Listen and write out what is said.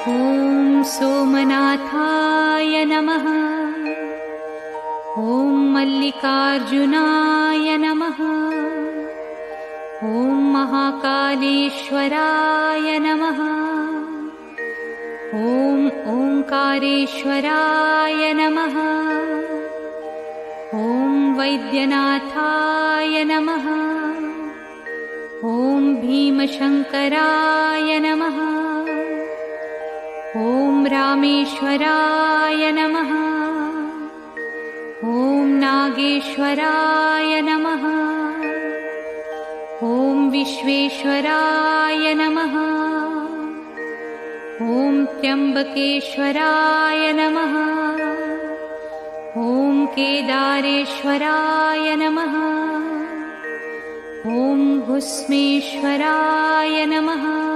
ॐ सोमनाथाय नमः। ॐ मल्लिकार्जुनाय नमः। ॐ महाकालेश्वराय नमः। ॐ ओंकारेश्वराय नमः। ॐ वैद्यनाथाय नमः। ॐ भीमशंकराय नमः। ॐ रामेश्वराय नमः। ॐ नागेश्वराय नमः। ॐ विश्वेश्वराय नमः। ॐ त्र्यंबकेश्वराय नमः। ॐ केदारेश्वराय नमः। ॐ भुस्मेश्वराय नमः।